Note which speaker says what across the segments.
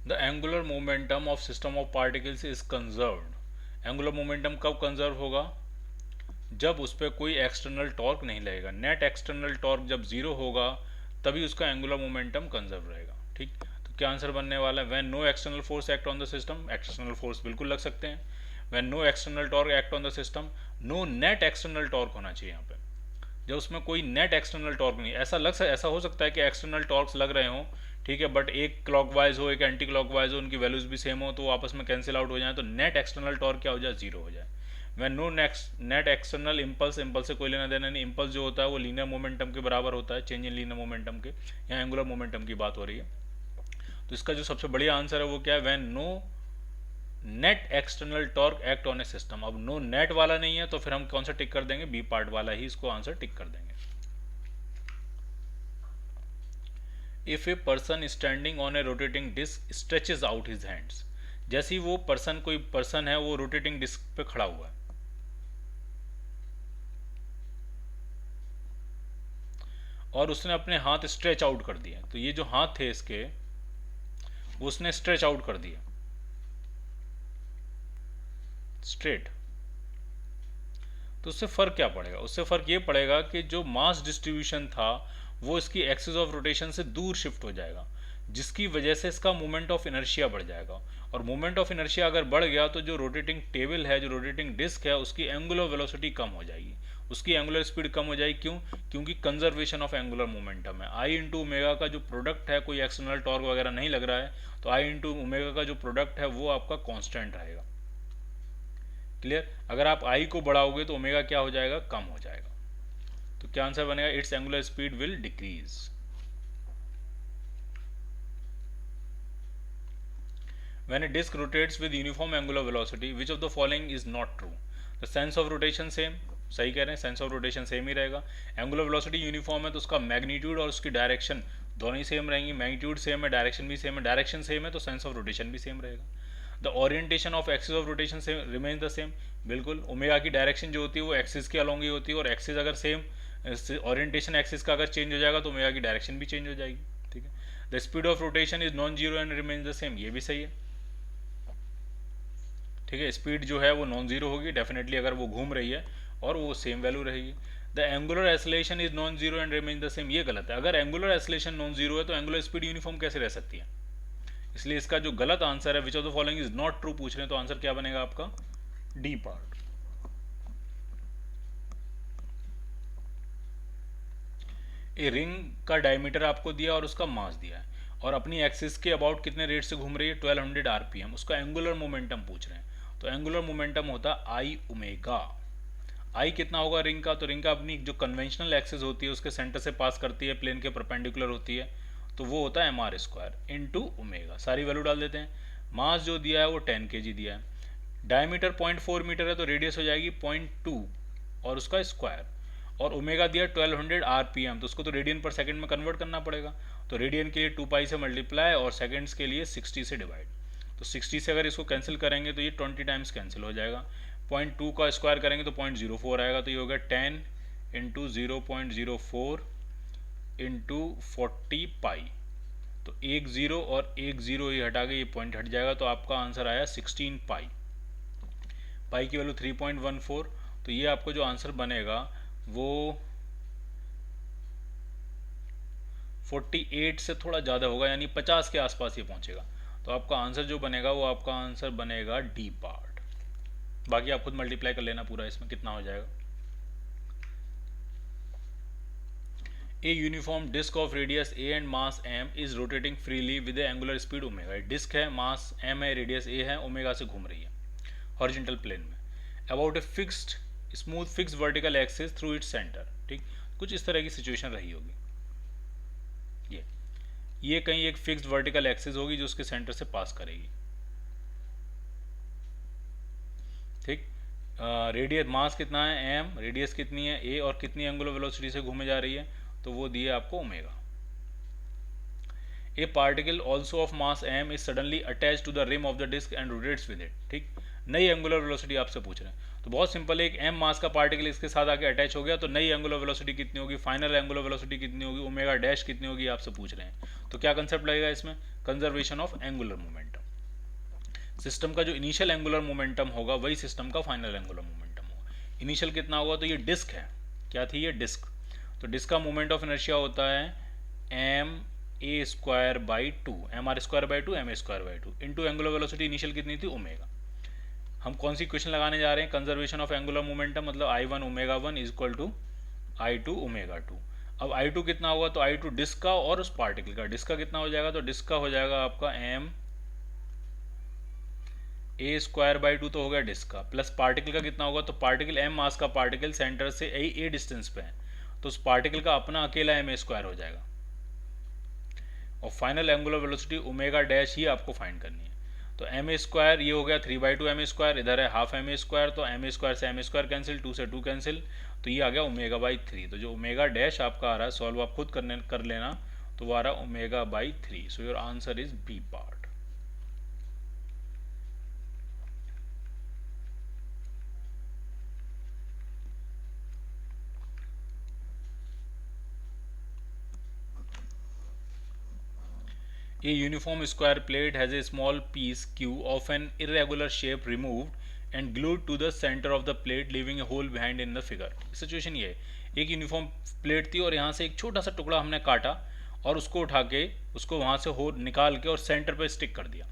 Speaker 1: The angular momentum of system of particles is conserved. Angular momentum कब conserve होगा? जब उस पर कोई एक्सटर्नल टॉर्क नहीं लगेगा। नेट एक्सटर्नल टॉर्क जब जीरो होगा तभी उसका एंगुलर मोमेंटम कंजर्व रहेगा। ठीक, तो क्या आंसर बनने वाला है? When no external force act on the system, external force बिल्कुल लग सकते हैं। When no external torque act on the system, no net external torque होना चाहिए यहाँ पे। जब उसमें कोई नेट एक्सटर्नल टॉर्क नहीं, ऐसा हो सकता है कि एक्सटर्नल टॉर्क्स लग रहे हों, ठीक है, बट एक क्लॉकवाइज हो एक एंटी क्लॉकवाइज हो, उनकी वैल्यूज भी सेम हो, तो वो आपस में कैंसिल आउट हो जाए, तो नेट एक्सटर्नल टॉर्क क्या हो जाए? जीरो हो जाए। When no net external impulse, impulse से कोई लेना देना नहीं, इम्पल्स जो होता है वो लीनियर मोमेंटम के बराबर होता है, चेंज इन लीनियर मोमेंटम के। यहाँ एंगुलर मोमेंटम की बात हो रही है। तो इसका जो सबसे बढ़िया आंसर है वो क्या है? When no net external torque act on a system. अब नो नेट वाला नहीं है तो फिर हम कौन सा टिक कर देंगे? बी पार्ट वाला ही इसको आंसर टिक कर देंगे। If a person standing on a rotating disc stretches out his hands, जैसे ही वो पर्सन, कोई पर्सन है वो रोटेटिंग डिस्क पे खड़ा हुआ है और उसने अपने हाथ स्ट्रेच आउट कर दिए, तो ये जो हाथ थे इसके वो उसने स्ट्रेच आउट कर दिया स्ट्रेट, तो उससे फर्क क्या पड़ेगा? उससे फर्क ये पड़ेगा कि जो मास डिस्ट्रीब्यूशन था वो इसकी एक्सिस ऑफ रोटेशन से दूर शिफ्ट हो जाएगा, जिसकी वजह से इसका मोमेंट ऑफ इनर्शिया बढ़ जाएगा। और मोमेंट ऑफ इनर्शिया अगर बढ़ गया तो जो रोटेटिंग टेबल है, जो रोटेटिंग डिस्क है, उसकी एंगुलर वेलोसिटी कम हो जाएगी, उसकी एंगुलर स्पीड कम हो जाएगी। क्यों? क्योंकि कंजर्वेशन ऑफ एंगुलर मोमेंटम है। आई इंटू ओमेगा का जो प्रोडक्ट है, कोई एक्सटर्नल टॉर्क वगैरह नहीं लग रहा है, तो आई इंटू ओमेगा का जो प्रोडक्ट है वो आपका कांस्टेंट रहेगा। क्लियर? अगर आप आई को बढ़ाओगे तो ओमेगा क्या हो जाएगा? कम हो जाएगा। तो क्या आंसर बनेगा? It's angular speed will decrease. When a disk rotates with uniform angular velocity, which of the following is not true? The sense of rotation same, सही कह रहे हैं, सेंस ऑफ रोटेशन सेम ही रहेगा। एंगुलर वेलोसिटी यूनिफॉर्म है तो उसका magnitude और उसकी डायरेक्शन दोनों ही सेम रहेंगी। मैग्नीट्यूड सेम है, डायरेक्शन भी सेम है, डायरेक्शन सेम है तो सेंस ऑफ रोटेशन भी सेम रहेगा। The orientation of axis of rotation same remains the same, बिल्कुल। ओमेगा की डायरेक्शन जो होती है वो एक्सिस के अलॉन्ग ही होती है, और एक्सिस अगर सेम, ओरिएंटेशन एक्सिस का अगर चेंज हो जाएगा तो ओमेगा की डायरेक्शन भी चेंज हो जाएगी। ठीक है। The speed of rotation is non zero and remains the same, ये भी सही है। ठीक है, स्पीड जो है वो नॉन जीरो होगी डेफिनेटली अगर वो घूम रही है, और वो सेम वैल्यू रहेगी। The angular acceleration is non zero and remains the same, ये गलत है। अगर एंगुलर एसलेशन नॉन जीरो है तो एंगुलर स्पीड यूनिफॉर्म कैसे रह सकती है? इसलिए इसका जो गलत आंसर है, which of the following is not true पूछ रहे हैं, तो आंसर क्या बनेगा आपका? D part. ए रिंग का डायमीटर आपको दिया और उसका मास दिया है, और अपनी एक्सिस के अबाउट कितने रेट से घूम रही है? 1200 आरपीएम। उसका एंगुलर मोमेंटम पूछ रहे हैं, तो एंगुलर मोमेंटम होता है आई ओमेगा। आई कितना होगा रिंग का? तो रिंग का अपनी जो कन्वेंशनल एक्सिस होती है उसके सेंटर से पास करती है, प्लेन के परपेंडिकुलर होती है, तो वो होता है M R square into omega. सारी वैल्यू डाल देते हैं। मास जो दिया है वो 10 kg दिया है। डायमीटर 0.4 मीटर है तो रेडियस हो जाएगी 0.2 और उसका स्क्वायर, और ओमेगा दिया 1200 आरपीएम, तो उसको तो रेडियन पर सेकंड में कन्वर्ट करना पड़ेगा। तो रेडियन के लिए 2 पाई से मल्टीप्लाई और सेकंड्स के लिए 60 से डिवाइड। तो 60 से अगर इसको कैंसिल करेंगे तो ये 20 टाइम्स कैंसिल हो जाएगा। 0.2 का स्क्वायर करेंगे तो 0.04 आएगा, तो ये हो गया 10 इंटू 0.04 इंटू 40 पाई। तो एक जीरो और एक जीरो ये हटा के ये पॉइंट हट जाएगा, तो आपका आंसर आया 16 पाई। पाई की वैल्यू 3.14, तो ये आपको जो आंसर बनेगा वो 48 से थोड़ा ज़्यादा होगा, यानी 50 के आसपास ये पहुंचेगा। तो आपका आंसर जो बनेगा वो आपका आंसर बनेगा डी पार्ट। बाकी आप खुद मल्टीप्लाई कर लेना पूरा, इसमें कितना हो जाएगा। A uniform disc of radius a and mass M is rotating freely with angular speed omega. Disc है, मास एम है, रेडियस ए है, ओमेगा से घूम रही है हॉरिजॉन्टल प्लेन में, about a fixed smooth fix vertical axis through its centre. ठीक, कुछ इस तरह की सिचुएशन रही होगी। ये कहीं एक फिक्स्ड वर्टिकल एक्सिस होगी जो उसके सेंटर से पास करेगी। ठीक, रेडियस मास कितना है एम, रेडियस कितनी है ए, और कितनी एंगुलर वेलोसिटी से घूमे जा रही है, तो वो दिए आपको omega. A particle also of mass M is suddenly attach to the rim of the disc and rotates with it. ठीक, नई एंगुलर वेलोसिटी आपसे पूछ रहे हैं, तो बहुत सिंपल है, एक एम मास का पार्टिकल इसके साथ आके अटैच हो गया, तो नई एंगुलर वेलोसिटी कितनी होगी, फाइनल एंगुलर वेलोसिटी कितनी होगी, ओमेगा डैश कितनी होगी, आपसे पूछ रहे हैं। तो क्या कंसेप्ट लगेगा इसमें? Conservation of angular momentum. System का जो इनिशियल एंगुलर मोमेंटम होगा वही सिस्टम का फाइनल एंगुलर मोमेंटम होगा। इनिशियल कितना होगा, तो ये डिस्क है, क्या थी ये डिस्क, तो डिस्क का मोमेंट ऑफ इनर्शिया होता है M a square by two, M R square by two, M a square by two into angular velocity initial कितनी थी ओमेगा। हम कौन सी क्वेश्चन लगाने जा रहे हैं, कंजर्वेशन ऑफ एंगुलर मोमेंटम, मतलब I one omega one is equal to I two omega two. अब आई टू कितना होगा, तो आई टू डिस्क का और उस पार्टिकल का, डिस्क का कितना हो जाएगा, तो डिस्क का हो जाएगा आपका M a square by two तो हो गया डिस्क का, प्लस पार्टिकल का कितना होगा, तो पार्टिकल एम मास का पार्टिकल सेंटर से ए डिस्टेंस पे है, तो उस पार्टिकल का अपना अकेला एम ए स्क्वायर हो जाएगा। और final angular velocity omega dash ही आपको फाइंड करनी है। तो एम ए स्क्वायर ये हो गया 3/2 एम ए स्क्वायर, इधर है हाफ एम ए स्क्वायर, तो एम ए स्क्वायर से एम ए स्क्वायर कैंसिल, 2 से 2 कैंसिल, तो ये आ गया ओमेगा बाई 3। तो जो ओमेगा डैश आपका आ रहा है, सॉल्व आप खुद कर लेना, तो वो आ रहा omega by 3। So your answer is B part. A uniform square plate has a small piece Q of an irregular shape removed and glued to the center of the plate, leaving a hole behind in the figure। Situation ये है, एक uniform plate थी और यहाँ से एक छोटा सा टुकड़ा हमने काटा और उसको उठा के उसको वहाँ से होल निकाल के और सेंटर पे स्टिक कर दिया।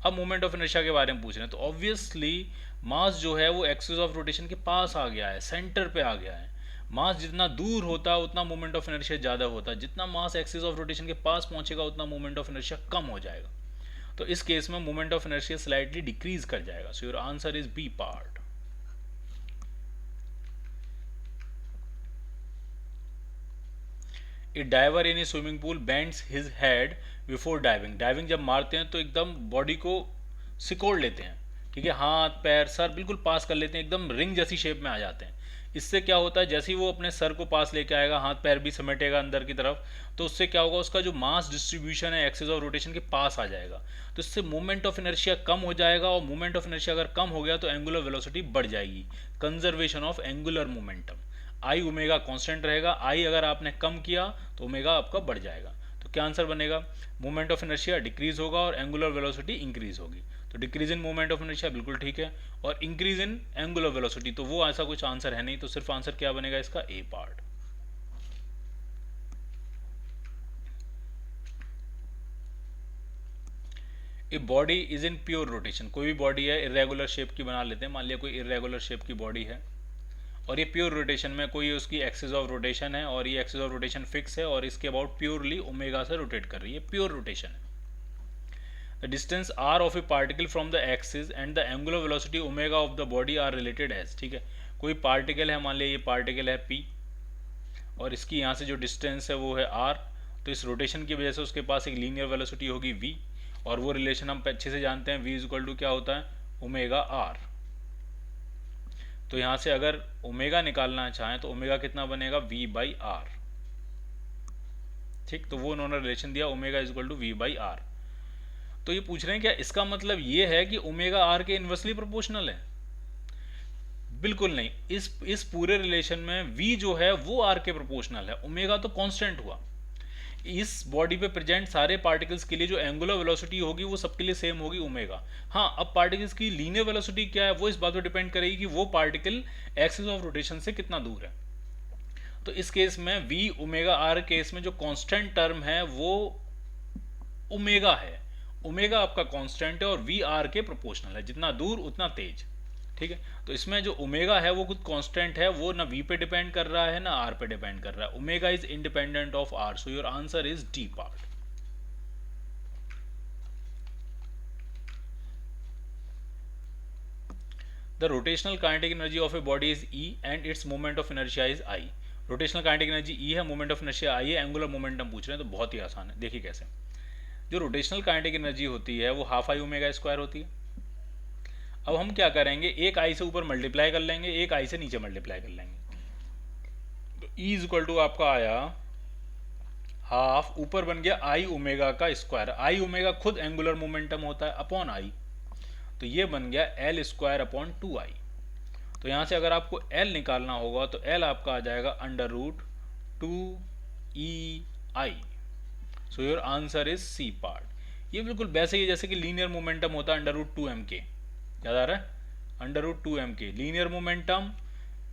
Speaker 1: अब मोमेंट ऑफ इनर्शिया के बारे में पूछ रहे हैं, तो ऑब्वियसली मास जो है वो एक्सिस ऑफ रोटेशन के पास आ गया है, सेंटर पे आ गया है। मास जितना दूर होता है उतना मोमेंट ऑफ इनर्शिया ज़्यादा होता है, जितना मास एक्सिस ऑफ रोटेशन के पास पहुंचेगा उतना मोमेंट ऑफ इनर्शिया कम हो जाएगा। तो इस केस में moment of inertia slightly decrease कर जाएगा। So your answer is B part. A diver in a swimming pool bends his head before diving. Diving जब मारते हैं तो एकदम बॉडी को सिकोड़ लेते हैं, ठीक है, हाथ पैर सर बिल्कुल पास कर लेते हैं, एकदम रिंग जैसी शेप में आ जाते हैं। इससे क्या होता है, जैसे ही वो अपने सर को पास लेके आएगा, हाथ पैर भी समेटेगा अंदर की तरफ, तो उससे क्या होगा, उसका जो मास डिस्ट्रीब्यूशन है एक्सिस ऑफ रोटेशन के पास आ जाएगा, तो इससे मोमेंट ऑफ इनर्शिया कम हो जाएगा। और मोमेंट ऑफ इनर्शिया अगर कम हो गया तो एंगुलर वेलोसिटी बढ़ जाएगी। Conservation of angular momentum, I omega constant रहेगा, आई अगर आपने कम किया तो ओमेगा आपका बढ़ जाएगा। तो क्या आंसर बनेगा, मोमेंट ऑफ इनर्शिया डिक्रीज होगा और एंगुलर वेलोसिटी इंक्रीज होगी। तो decrease in moment of inertia बिल्कुल ठीक है, और इंक्रीज इन एंगुलर वेलोसिटी तो वो ऐसा कुछ आंसर है नहीं, तो सिर्फ आंसर क्या बनेगा इसका, A part. A body is in pure rotation, कोई भी बॉडी है इरेगुलर शेप की बना लेते हैं, मान लिया कोई इरेगुलर शेप की बॉडी है और ये प्योर रोटेशन में, कोई उसकी एक्सिस ऑफ रोटेशन है और ये एक्सिस ऑफ रोटेशन फिक्स है और इसके अबाउट प्योरली ओमेगा से रोटेट कर रही है, प्योर रोटेशन है। The distance R of a particle from the axis and the angular velocity omega of the body are related as, ठीक है, कोई पार्टिकल है, मान लिया ये पार्टिकल है पी और इसकी यहाँ से जो डिस्टेंस है वो है आर, तो इस रोटेशन की वजह से उसके पास एक लीनियर वेलोसिटी होगी वी, और वो रिलेशन हम अच्छे से जानते हैं, वी इज इक्वल टू क्या होता है, ओमेगा आर। तो यहाँ से अगर ओमेगा निकालना चाहें तो ओमेगा कितना बनेगा, वी बाई आर, ठीक, तो वो उन्होंने रिलेशन दिया omega is equal to V by R. तो ये पूछ रहे हैं क्या इसका मतलब ये है कि ओमेगा आर के इन्वर्सली प्रोपोर्शनल है, बिल्कुल नहीं। इस पूरे रिलेशन में वी जो है वो आर के प्रोपोर्शनल है, ओमेगा तो कांस्टेंट हुआ। इस बॉडी पे प्रेजेंट सारे पार्टिकल्स के लिए जो एंगुलर वेलोसिटी होगी वो सबके लिए सेम होगी ओमेगा। हाँ, अब पार्टिकल्स की लीनियर वेलोसिटी क्या है वो इस बात पर डिपेंड करेगी कि वो पार्टिकल एक्सिस ऑफ रोटेशन से कितना दूर है। तो इस केस में वी ओमेगा आर केस में जो कांस्टेंट टर्म है वो ओमेगा है, ओमेगा आपका कांस्टेंट है और वी आर के प्रोपोर्शनल है, जितना दूर उतना तेज, ठीक है। तो इसमें जो ओमेगा है वो खुद कांस्टेंट है, वो ना वी पे डिपेंड कर रहा है ना आर पे डिपेंड कर रहा है, omega is independent of R. So your answer is D part. The rotational kinetic energy of a body is E and its moment of inertia is I. Rotational kinetic energy E है, moment of inertia I है, angular momentum पूछ रहे हैं, तो बहुत ही आसान है, देखिए कैसे। जो रोटेशनल काइनेटिक एनर्जी होती है वो हाफ आई ओमेगा स्क्वायर होती है। अब हम क्या करेंगे, एक आई से ऊपर मल्टीप्लाई कर लेंगे, एक आई से नीचे मल्टीप्लाई कर लेंगे, तो ई इज इक्वल टू आपका आया हाफ, ऊपर बन गया आई ओमेगा का स्क्वायर, आई ओमेगा खुद एंगुलर मोमेंटम होता है अपॉन आई, तो ये बन गया एल स्क्वायर अपॉन 2i। तो यहाँ से अगर आपको एल निकालना होगा तो एल आपका आ जाएगा under root 2EI। So your answer is C part. ये बिल्कुल वैसे ही है जैसे कि लीनियर मोमेंटम होता है √2m के, याद आ रहा है, √2m के linear momentum,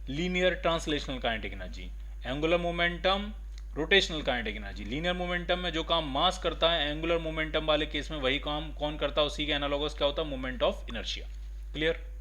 Speaker 1: linear translational kinetic energy, angular momentum, rotational kinetic energy. Linear momentum में जो काम मास करता है, एंगुलर मोमेंटम वाले केस में वही काम कौन करता है, उसी के एनालॉगस क्या होता है, मोमेंट ऑफ इनर्शिया। क्लियर।